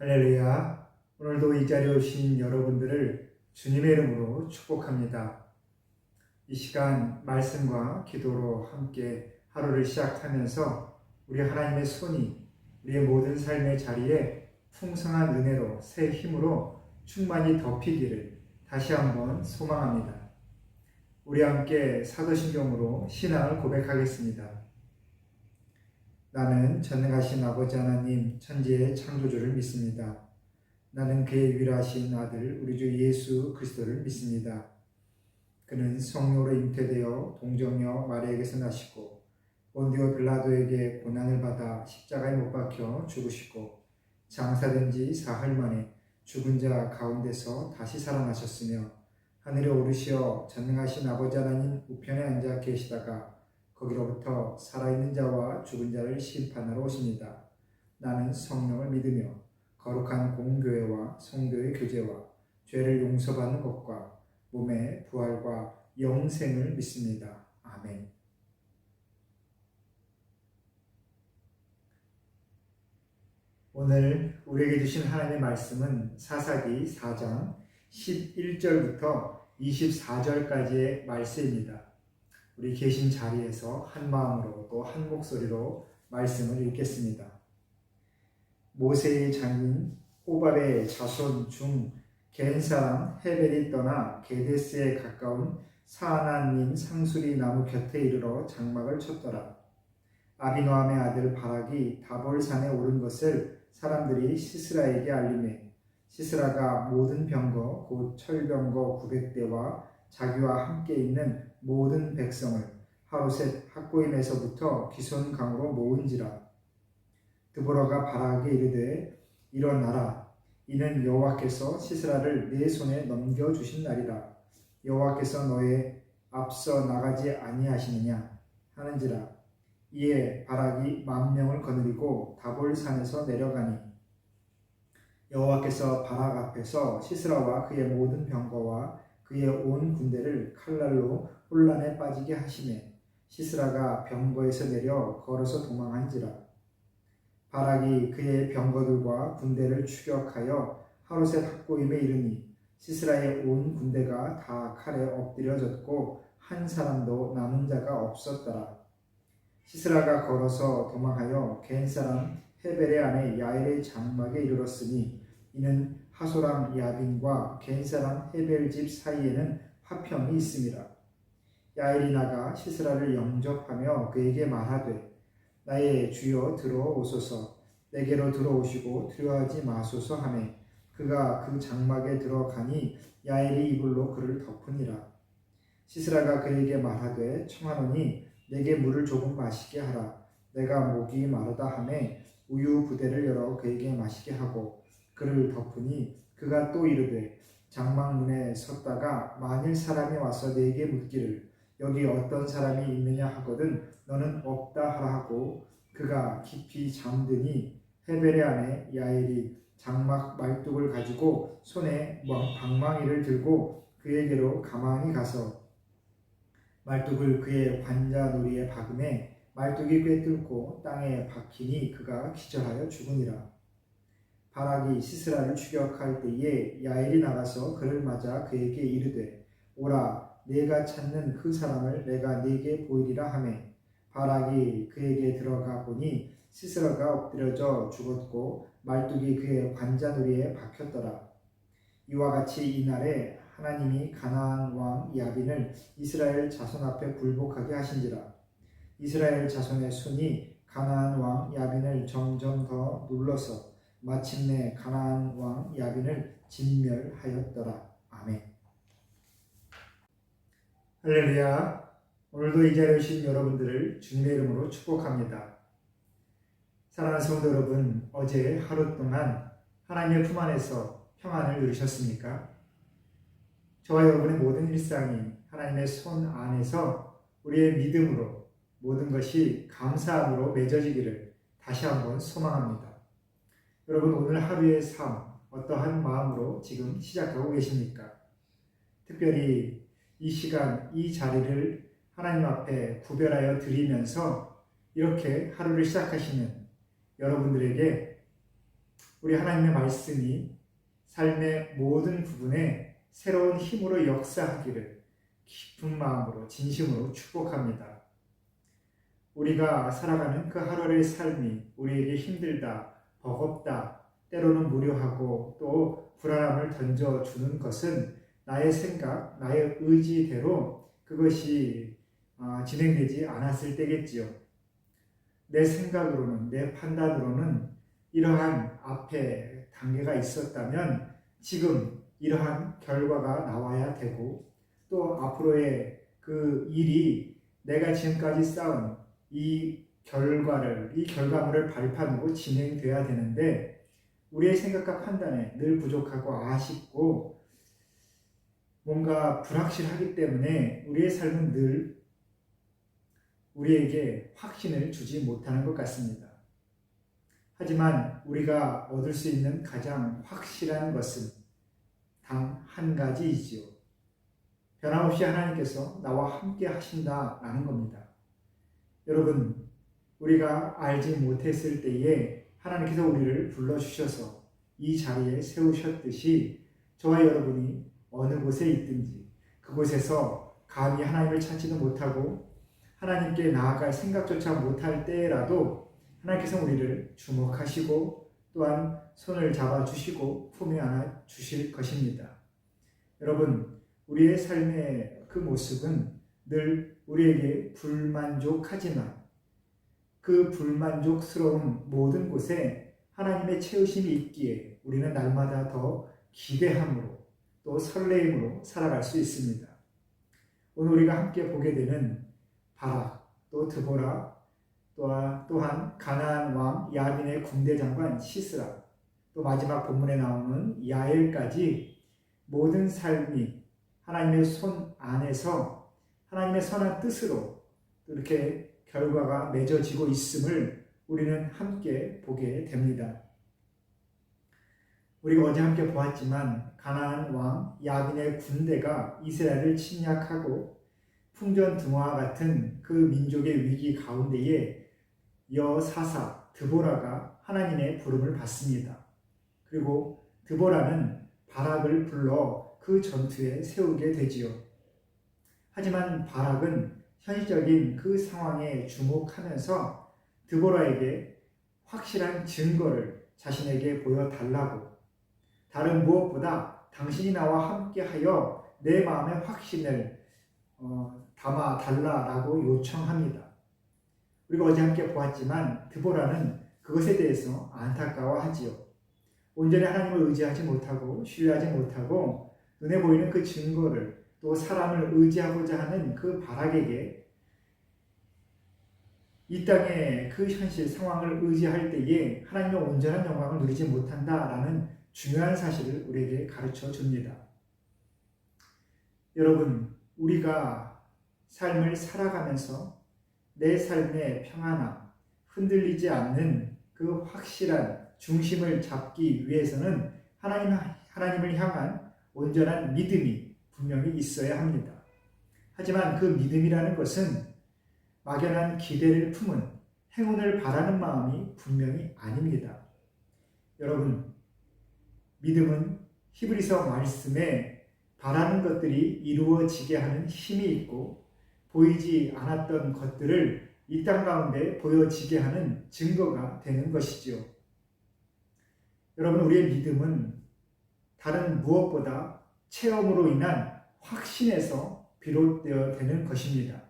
할렐루야. 오늘도 이 자리에 오신 여러분들을 주님의 이름으로 축복합니다. 이 시간 말씀과 기도로 함께 하루를 시작하면서 우리 하나님의 손이 우리의 모든 삶의 자리에 풍성한 은혜로 새 힘으로 충만히 덮이기를 다시 한번 소망합니다. 우리 함께 사도신경으로 신앙을 고백하겠습니다. 나는 전능하신 아버지 하나님 천지의 창조주를 믿습니다. 나는 그의 유일하신 아들 우리 주 예수 그리스도를 믿습니다. 그는 성령으로 잉태되어 동정녀 마리아에게서 나시고 본디오 빌라도에게 고난을 받아 십자가에 못 박혀 죽으시고 장사된 지 사흘 만에 죽은 자 가운데서 다시 살아나셨으며 하늘에 오르시어 전능하신 아버지 하나님 우편에 앉아 계시다가 거기로부터 살아있는 자와 죽은 자를 심판하러 오십니다. 나는 성령을 믿으며 거룩한 공교회와 성도의 교제와 죄를 용서받는 것과 몸의 부활과 영생을 믿습니다. 아멘. 오늘 우리에게 주신 하나님의 말씀은 사사기 4장 11절부터 24절까지의 말씀입니다. 우리 계신 자리에서 한 마음으로 또 한 목소리로 말씀을 읽겠습니다. 모세의 장인 호밥의 자손 중 겐 사람 헤벨이 떠나 게데스에 가까운 사하나님 상수리 나무 곁에 이르러 장막을 쳤더라. 아비노함의 아들 바락이 다볼산에 오른 것을 사람들이 시스라에게 알리매 시스라가 모든 병거 곧 철병거 900대와 자기와 함께 있는 모든 백성을 하루셋 학고임에서부터 기손강으로 모은지라. 드보라가 바락에게 이르되 일어나라. 이는 여호와께서 시스라를 내 손에 넘겨주신 날이라. 여호와께서 너의 앞서 나가지 아니하시느냐 하는지라. 이에 바락이 10,000명을 거느리고 다볼산에서 내려가니 여호와께서 바락 앞에서 시스라와 그의 모든 병거와 그의 온 군대를 칼날로 혼란에 빠지게 하시매 시스라가 병거에서 내려 걸어서 도망한지라. 바락이 그의 병거들과 군대를 추격하여 하루셋 학고임에 이르니 시스라의 온 군대가 다 칼에 엎드려졌고 한 사람도 남은 자가 없었더라. 시스라가 걸어서 도망하여 겐 사람 헤벨의 아내 야엘의 장막에 이르렀으니 이는 하소람 야빈과 겐 사람 헤벨 집 사이에는 화평이 있음이라. 야엘이 나가 시스라를 영접하며 그에게 말하되 나의 주여 들어오소서. 내게로 들어오시고 두려워하지 마소서 하매 그가 그 장막에 들어가니 야엘이 이불로 그를 덮으니라. 시스라가 그에게 말하되 청하노니 내게 물을 조금 마시게 하라. 내가 목이 마르다 하매 우유 부대를 열어 그에게 마시게 하고 그를 덮으니 그가 또 이르되 장막 문에 섰다가 만일 사람이 와서 내게 묻기를 여기 어떤 사람이 있느냐 하거든 너는 없다 하라 하고 그가 깊이 잠드니 헤벨의 아내 야엘이 장막 말뚝을 가지고 손에 방망이를 들고 그에게로 가만히 가서 말뚝을 그의 관자놀이에 박음에 말뚝이 꿰뚫고 땅에 박히니 그가 기절하여 죽으니라. 바락이 시스라를 추격할 때에 야엘이 나가서 그를 맞아 그에게 이르되 오라 내가 찾는 그 사람을 내가 네게 보이리라 하매 바락이 그에게 들어가 보니 시스라가 엎드려져 죽었고 말뚝이 그의 관자놀이에 박혔더라. 이와 같이 이날에 하나님이 가나안 왕 야빈을 이스라엘 자손 앞에 굴복하게 하신지라. 이스라엘 자손의 손이 가나안 왕 야빈을 점점 더 눌러서 마침내 가나안 왕 야빈을 진멸하였더라. 아멘. 할렐루야. 오늘도 이 자리에 오신 여러분들을 주님의 이름으로 축복합니다. 사랑하는 성도 여러분, 어제 하루 동안 하나님의 품 안에서 평안을 누리셨습니까? 저와 여러분의 모든 일상이 하나님의 손 안에서 우리의 믿음으로 모든 것이 감사함으로 맺어지기를 다시 한번 소망합니다. 여러분 오늘 하루의 삶 어떠한 마음으로 지금 시작하고 계십니까? 특별히 이 시간 이 자리를 하나님 앞에 구별하여 드리면서 이렇게 하루를 시작하시는 여러분들에게 우리 하나님의 말씀이 삶의 모든 부분에 새로운 힘으로 역사하기를 깊은 마음으로 진심으로 축복합니다. 우리가 살아가는 그 하루의 삶이 우리에게 힘들다, 버겁다, 때로는 무료하고 또 불안함을 던져주는 것은 나의 생각, 나의 의지대로 그것이 진행되지 않았을 때겠지요. 내 생각으로는, 내 판단으로는 이러한 앞에 단계가 있었다면 지금 이러한 결과가 나와야 되고 또 앞으로의 그 일이 내가 지금까지 쌓은 이 결과물을 발판으로 진행돼야 되는데 우리의 생각과 판단에 늘 부족하고 아쉽고 뭔가 불확실하기 때문에 우리의 삶은 늘 우리에게 확신을 주지 못하는 것 같습니다. 하지만 우리가 얻을 수 있는 가장 확실한 것은 단 한 가지이지요. 변함없이 하나님께서 나와 함께 하신다라는 겁니다. 여러분, 우리가 알지 못했을 때에 하나님께서 우리를 불러주셔서 이 자리에 세우셨듯이 저와 여러분이 어느 곳에 있든지 그곳에서 감히 하나님을 찾지도 못하고 하나님께 나아갈 생각조차 못할 때라도 하나님께서 우리를 주목하시고 또한 손을 잡아주시고 품에 안아 주실 것입니다. 여러분, 우리의 삶의 그 모습은 늘 우리에게 불만족하지만 그 불만족스러운 모든 곳에 하나님의 채우심이 있기에 우리는 날마다 더 기대함으로 또 설레임으로 살아갈 수 있습니다. 오늘 우리가 함께 보게 되는 바락, 또 드보라, 또한 가나안 왕 야빈의 군대 장관 시스라, 또 마지막 본문에 나오는 야엘까지 모든 삶이 하나님의 손 안에서 하나님의 선한 뜻으로 이렇게 결과가 맺어지고 있음을 우리는 함께 보게 됩니다. 우리가 어제 함께 보았지만 가나안 왕 야빈의 군대가 이스라엘을 침략하고 풍전등화와 같은 그 민족의 위기 가운데에 여사사 드보라가 하나님의 부름을 받습니다. 그리고 드보라는 바락을 불러 그 전투에 세우게 되지요. 하지만 바락은 현실적인 그 상황에 주목하면서 드보라에게 확실한 증거를 자신에게 보여달라고, 다른 무엇보다 당신이 나와 함께하여 내 마음의 확신을 담아달라고 요청합니다. 우리가 어제 함께 보았지만 드보라는 그것에 대해서 안타까워하지요. 온전히 하나님을 의지하지 못하고 신뢰하지 못하고 눈에 보이는 그 증거를 또 사람을 의지하고자 하는 그 바락에게 이 땅의 그 현실 상황을 의지할 때에 하나님의 온전한 영광을 누리지 못한다라는 중요한 사실을 우리에게 가르쳐 줍니다. 여러분, 우리가 삶을 살아가면서 내 삶의 평안함, 흔들리지 않는 그 확실한 중심을 잡기 위해서는 하나님을 향한 온전한 믿음이 분명히 있어야 합니다. 하지만 그 믿음이라는 것은 막연한 기대를 품은 행운을 바라는 마음이 분명히 아닙니다. 여러분, 믿음은 히브리서 말씀에 바라는 것들이 이루어지게 하는 힘이 있고 보이지 않았던 것들을 이 땅 가운데 보여지게 하는 증거가 되는 것이지요. 여러분, 우리의 믿음은 다른 무엇보다 체험으로 인한 확신에서 비롯되어 되는 것입니다.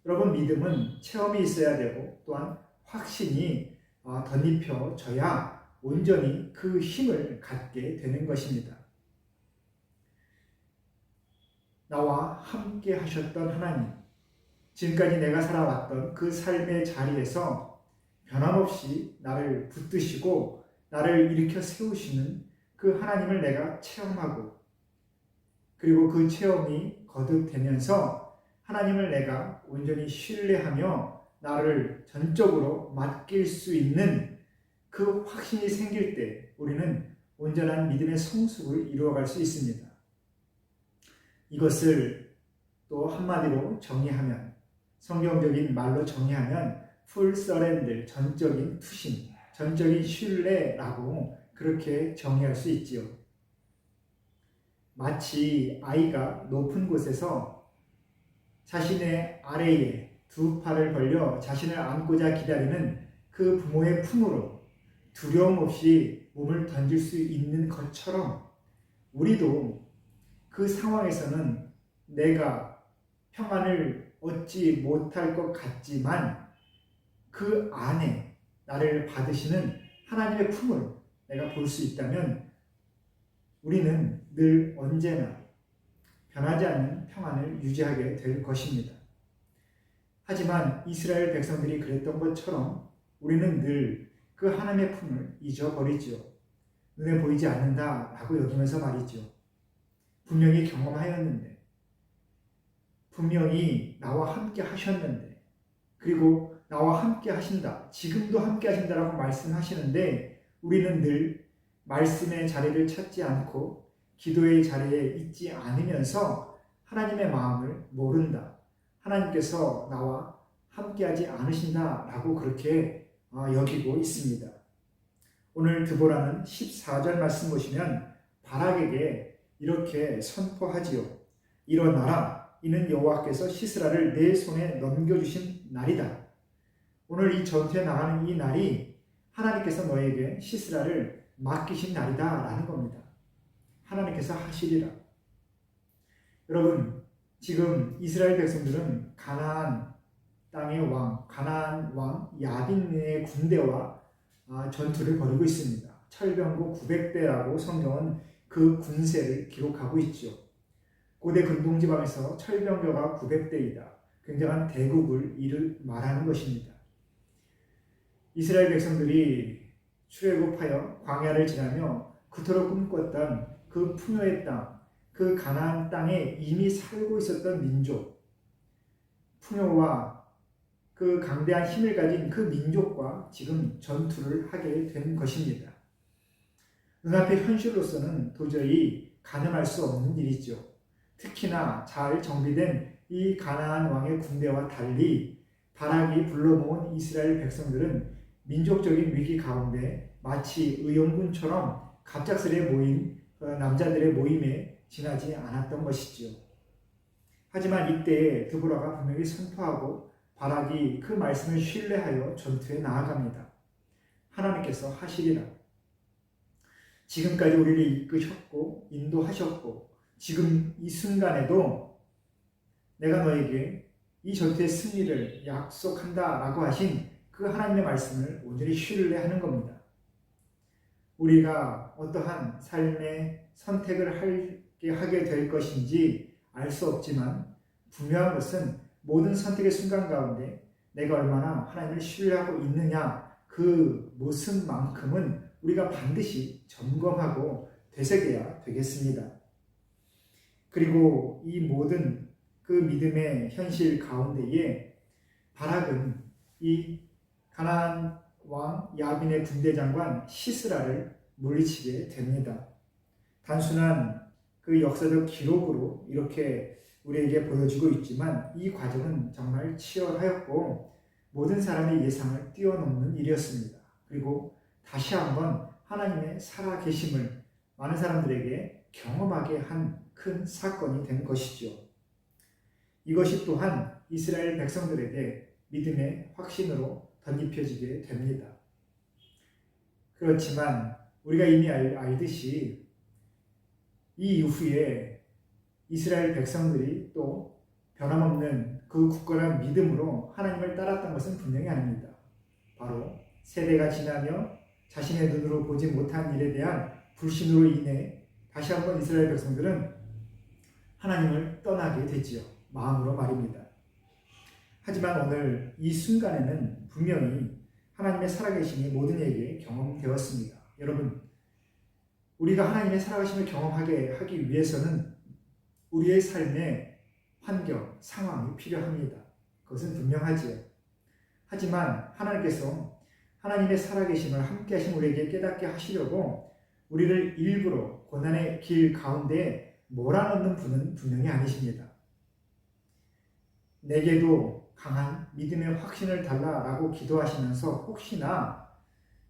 여러분, 믿음은 체험이 있어야 되고 또한 확신이 덧입혀져야 온전히 그 힘을 갖게 되는 것입니다. 나와 함께 하셨던 하나님, 지금까지 내가 살아왔던 그 삶의 자리에서 변함없이 나를 붙드시고 나를 일으켜 세우시는 그 하나님을 내가 체험하고, 그리고 그 체험이 거듭되면서 하나님을 내가 온전히 신뢰하며 나를 전적으로 맡길 수 있는 그 확신이 생길 때 우리는 온전한 믿음의 성숙을 이루어갈 수 있습니다. 이것을 또 한마디로 정의하면, 성경적인 말로 정의하면 full surrender, 전적인 투신, 전적인 신뢰라고 그렇게 정의할 수 있지요. 마치 아이가 높은 곳에서 자신의 아래에 두 팔을 벌려 자신을 안고자 기다리는 그 부모의 품으로 두려움 없이 몸을 던질 수 있는 것처럼 우리도 그 상황에서는 내가 평안을 얻지 못할 것 같지만 그 안에 나를 받으시는 하나님의 품을 내가 볼 수 있다면 우리는 늘 언제나 변하지 않는 평안을 유지하게 될 것입니다. 하지만 이스라엘 백성들이 그랬던 것처럼 우리는 늘 그 하나님의 품을 잊어버리지요. 눈에 보이지 않는다라고 여기면서 말이죠. 분명히 경험하였는데, 분명히 나와 함께 하셨는데, 그리고 나와 함께 하신다, 지금도 함께 하신다라고 말씀하시는데 우리는 늘 말씀의 자리를 찾지 않고 기도의 자리에 있지 않으면서 하나님의 마음을 모른다, 하나님께서 나와 함께하지 않으신다라고 그렇게 여기고 있습니다. 오늘 드보라는 14절 말씀 보시면 바락에게 이렇게 선포하지요. 일어나라, 이는 여호와께서 시스라를 내 손에 넘겨주신 날이다. 오늘 이 전투에 나가는 이 날이 하나님께서 너에게 시스라를 맡기신 날이다 라는 겁니다. 하나님께서 하시리라. 여러분, 지금 이스라엘 백성들은 가나안 땅의 왕, 가나안 왕 야빈의 군대와 전투를 벌이고 있습니다. 철병거 900대라고 성경은 그 군세를 기록하고 있죠. 고대 근동지방에서 철병거가 900대이다. 굉장한 대국을 말하는 것입니다. 이스라엘 백성들이 출애굽하여 광야를 지나며 그토록 꿈꿨던 그 풍요의 땅, 그 가나안 땅에 이미 살고 있었던 민족, 풍요와 그 강대한 힘을 가진 그 민족과 지금 전투를 하게 된 것입니다. 눈앞의 현실로서는 도저히 가늠할 수 없는 일이죠. 특히나 잘 정비된 이 가나안 왕의 군대와 달리 바락이 불러 모은 이스라엘 백성들은 민족적인 위기 가운데 마치 의용군처럼 갑작스레 모인 남자들의 모임에 지나지 않았던 것이지요. 하지만 이때에 드보라가 분명히 선포하고 바락이 그 말씀을 신뢰하여 전투에 나아갑니다. 하나님께서 하시리라. 지금까지 우리를 이끄셨고 인도하셨고 지금 이 순간에도 내가 너에게 이 전투의 승리를 약속한다라고 하신 그 하나님의 말씀을 온전히 신뢰하는 겁니다. 우리가 어떠한 삶의 선택을 하게 될 것인지 알 수 없지만 분명한 것은 모든 선택의 순간 가운데 내가 얼마나 하나님을 신뢰하고 있느냐, 그 모습만큼은 우리가 반드시 점검하고 되새겨야 되겠습니다. 그리고 이 모든 그 믿음의 현실 가운데에 바락은 이 가나안 왕 야빈의 군대 장관 시스라를 물리치게 됩니다. 단순한 그 역사적 기록으로 이렇게 우리에게 보여주고 있지만 이 과정은 정말 치열하였고 모든 사람의 예상을 뛰어넘는 일이었습니다. 그리고 다시 한번 하나님의 살아계심을 많은 사람들에게 경험하게 한 큰 사건이 된 것이죠. 이것이 또한 이스라엘 백성들에게 믿음의 확신으로 덧입혀지게 됩니다. 그렇지만 우리가 이미 알듯이 이 이후에 이스라엘 백성들이 또 변함없는 그 굳건한 믿음으로 하나님을 따랐던 것은 분명히 아닙니다. 바로 세대가 지나며 자신의 눈으로 보지 못한 일에 대한 불신으로 인해 다시 한번 이스라엘 백성들은 하나님을 떠나게 되지요. 마음으로 말입니다. 하지만 오늘 이 순간에는 분명히 하나님의 살아계심이 모든 이에게 경험되었습니다. 여러분, 우리가 하나님의 살아계심을 경험하게 하기 위해서는 우리의 삶의 환경, 상황이 필요합니다. 그것은 분명하지요. 하지만 하나님께서 하나님의 살아계심을 함께 하신 우리에게 깨닫게 하시려고 우리를 일부러 고난의 길 가운데 몰아넣는 분은 분명히 아니십니다. 내게도 강한 믿음의 확신을 달라라고 기도하시면서 혹시나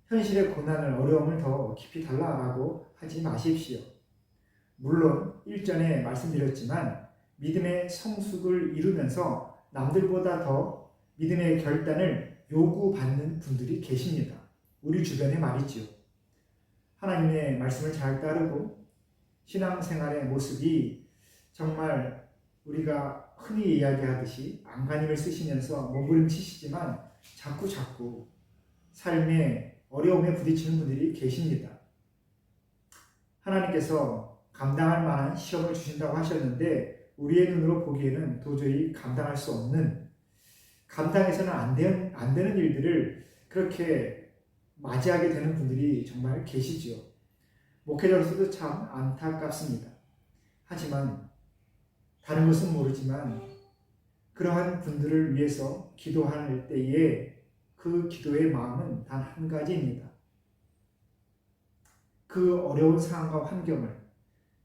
현실의 고난을 어려움을 더 깊이 달라라고 하지 마십시오. 물론 일전에 말씀드렸지만 믿음의 성숙을 이루면서 남들보다 더 믿음의 결단을 요구받는 분들이 계십니다. 우리 주변에 말이죠. 하나님의 말씀을 잘 따르고 신앙생활의 모습이 정말 우리가 흔히 이야기하듯이 안간힘을 쓰시면서 몸부림치시지만 자꾸 삶의 어려움에 부딪히는 분들이 계십니다. 하나님께서 감당할 만한 시험을 주신다고 하셨는데 우리의 눈으로 보기에는 도저히 감당할 수 없는, 감당해서는 안 되는 일들을 그렇게 맞이하게 되는 분들이 정말 계시지요. 목회자로서도 참 안타깝습니다. 하지만 다른 것은 모르지만 그러한 분들을 위해서 기도할 때에 그 기도의 마음은 단 한 가지입니다. 그 어려운 상황과 환경을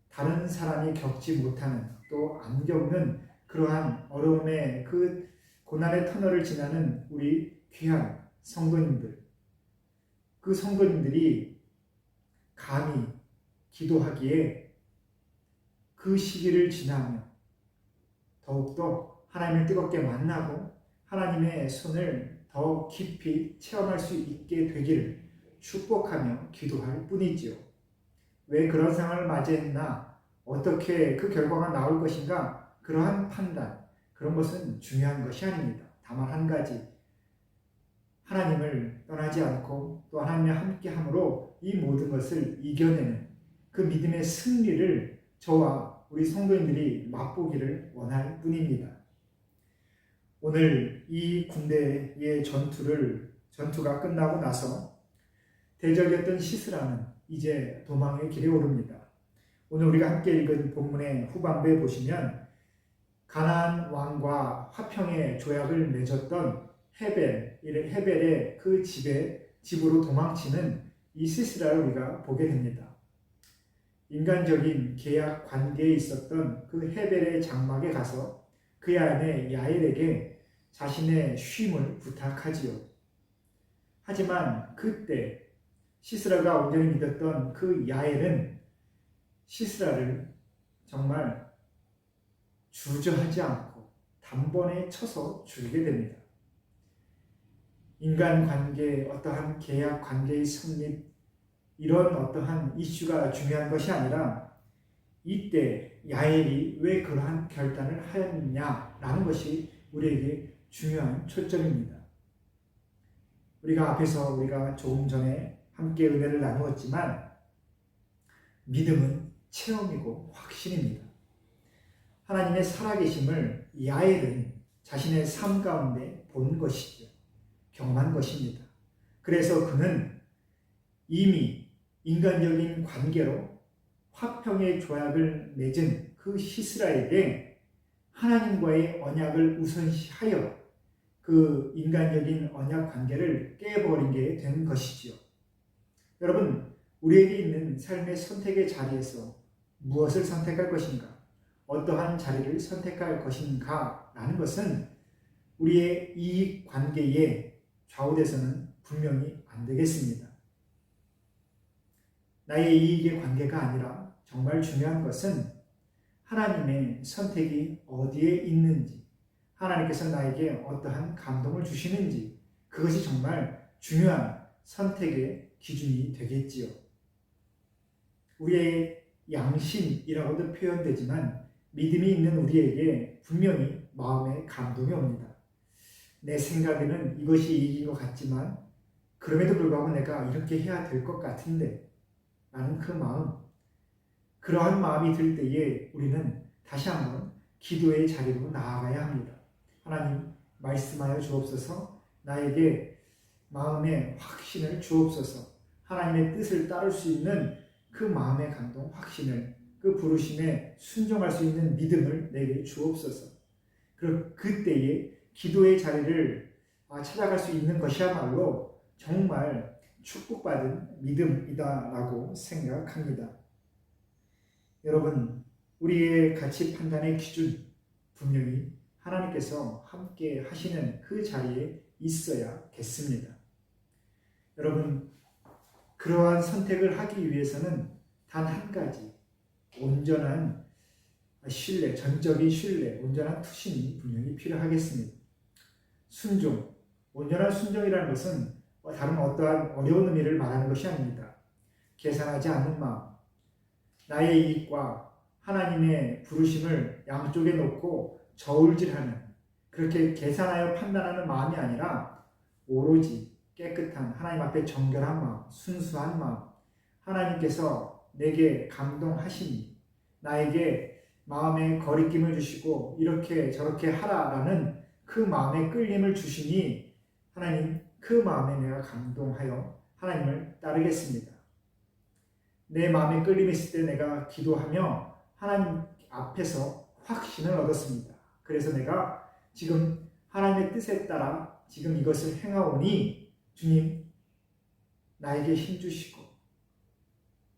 다른 사람이 겪지 못하는, 또 안 겪는 그러한 어려움의 그 고난의 터널을 지나는 우리 귀한 성도님들, 그 성도님들이 감히 기도하기에 그 시기를 지나며 더욱더 하나님을 뜨겁게 만나고 하나님의 손을 더 깊이 체험할 수 있게 되기를 축복하며 기도할 뿐이지요. 왜 그런 상황을 맞이했나, 어떻게 그 결과가 나올 것인가, 그러한 판단, 그런 것은 중요한 것이 아닙니다. 다만 한 가지, 하나님을 떠나지 않고 또 하나님과 함께함으로 이 모든 것을 이겨내는 그 믿음의 승리를 저와 우리 성도님들이 맛보기를 원할 뿐입니다. 오늘 이 군대의 전투가 끝나고 나서 대적이었던 시스라는 이제 도망의 길에 오릅니다. 오늘 우리가 함께 읽은 본문의 후반부에 보시면 가나안 왕과 화평의 조약을 맺었던 헤벨의 그 집으로 도망치는 이 시스라를 우리가 보게 됩니다. 인간적인 계약 관계에 있었던 그 헤벨의 장막에 가서 그의 아내 야엘에게 자신의 쉼을 부탁하지요. 하지만 그때 시스라가 온전히 믿었던 그 야엘은 시스라를 정말 주저하지 않고 단번에 쳐서 죽이게 됩니다. 인간관계, 어떠한 계약 관계의 성립, 이런 어떠한 이슈가 중요한 것이 아니라 이때 야엘이 왜 그러한 결단을 하였느냐라는 것이 우리에게 중요한 초점입니다. 우리가 조금 전에 함께 은혜를 나누었지만 믿음은 체험이고 확신입니다. 하나님의 살아계심을 야엘은 자신의 삶 가운데 본 것이죠. 경험한 것입니다. 그래서 그는 이미 인간적인 관계로 화평의 조약을 맺은 그 시스라에게 하나님과의 언약을 우선시하여 그 인간적인 언약 관계를 깨버린 게 된 것이지요. 여러분, 우리에게 있는 삶의 선택의 자리에서 무엇을 선택할 것인가, 어떠한 자리를 선택할 것인가 라는 것은 우리의 이익 관계에 좌우돼서는 분명히 안 되겠습니다. 나의 이익의 관계가 아니라 정말 중요한 것은 하나님의 선택이 어디에 있는지, 하나님께서 나에게 어떠한 감동을 주시는지, 그것이 정말 중요한 선택의 기준이 되겠지요. 우리의 양심이라고도 표현되지만 믿음이 있는 우리에게 분명히 마음에 감동이 옵니다. 내 생각에는 이것이 이익인 것 같지만 그럼에도 불구하고 내가 이렇게 해야 될 것 같은데 라는 그 마음, 그러한 마음이 들 때에 우리는 다시 한번 기도의 자리로 나아가야 합니다. 하나님, 말씀하여 주옵소서, 나에게 마음의 확신을 주옵소서, 하나님의 뜻을 따를 수 있는 그 마음의 감동, 확신을, 그 부르심에 순종할 수 있는 믿음을 내게 주옵소서. 그때에 기도의 자리를 찾아갈 수 있는 것이야말로 정말 축복받은 믿음이다라고 생각합니다. 여러분, 우리의 가치 판단의 기준, 분명히 하나님께서 함께 하시는 그 자리에 있어야겠습니다. 여러분, 그러한 선택을 하기 위해서는 단 한 가지, 온전한 신뢰, 전적인 신뢰, 온전한 투신이 분명히 필요하겠습니다. 순종, 온전한 순종이라는 것은 다른 어떠한 어려운 의미를 말하는 것이 아닙니다. 계산하지 않는 마음, 나의 이익과 하나님의 부르심을 양쪽에 놓고 저울질하는, 그렇게 계산하여 판단하는 마음이 아니라 오로지 깨끗한 하나님 앞에 정결한 마음, 순수한 마음, 하나님께서 내게 감동하시니 나에게 마음의 거리낌을 주시고 이렇게 저렇게 하라라는 그 마음의 끌림을 주시니 하나님, 그 마음에 내가 감동하여 하나님을 따르겠습니다. 내 마음에 끌림이 있을 때 내가 기도하며 하나님 앞에서 확신을 얻었습니다. 그래서 내가 지금 하나님의 뜻에 따라 지금 이것을 행하오니 주님 나에게 힘 주시고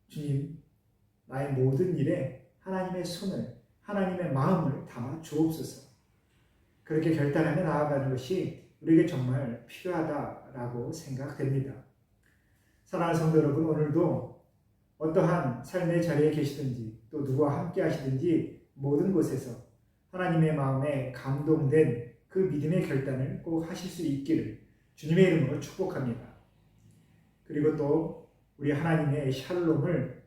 주님 나의 모든 일에 하나님의 손을, 하나님의 마음을 담아 주옵소서. 그렇게 결단하며 나아가는 것이 우리에게 정말 필요하다라고 생각됩니다. 사랑하는 성도 여러분, 오늘도 어떠한 삶의 자리에 계시든지 또 누구와 함께 하시든지 모든 곳에서 하나님의 마음에 감동된 그 믿음의 결단을 꼭 하실 수 있기를 주님의 이름으로 축복합니다. 그리고 또 우리 하나님의 샬롬을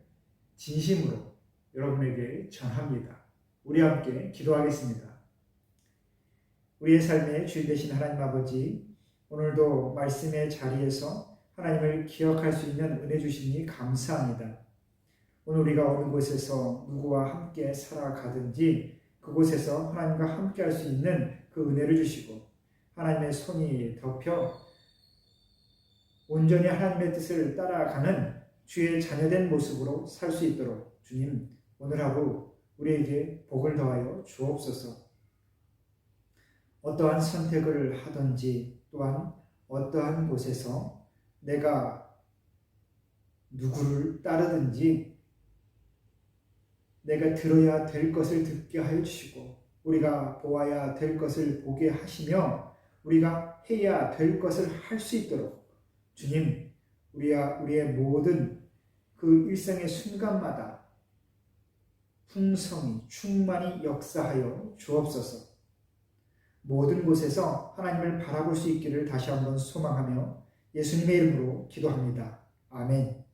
진심으로 여러분에게 전합니다. 우리 함께 기도하겠습니다. 우리의 삶의 주인 되신 하나님 아버지, 오늘도 말씀의 자리에서 하나님을 기억할 수 있는 은혜 주시니 감사합니다. 오늘 우리가 어느 곳에서 누구와 함께 살아가든지 그곳에서 하나님과 함께 할 수 있는 그 은혜를 주시고 하나님의 손이 덮여 온전히 하나님의 뜻을 따라가는 주의 자녀된 모습으로 살 수 있도록 주님, 오늘 하루 우리에게 복을 더하여 주옵소서. 어떠한 선택을 하든지 또한 어떠한 곳에서 내가 누구를 따르든지 내가 들어야 될 것을 듣게 하여 주시고 우리가 보아야 될 것을 보게 하시며 우리가 해야 될 것을 할 수 있도록 주님, 우리의 모든 그 일생의 순간마다 풍성히 충만히 역사하여 주옵소서. 모든 곳에서 하나님을 바라볼 수 있기를 다시 한번 소망하며 예수님의 이름으로 기도합니다. 아멘.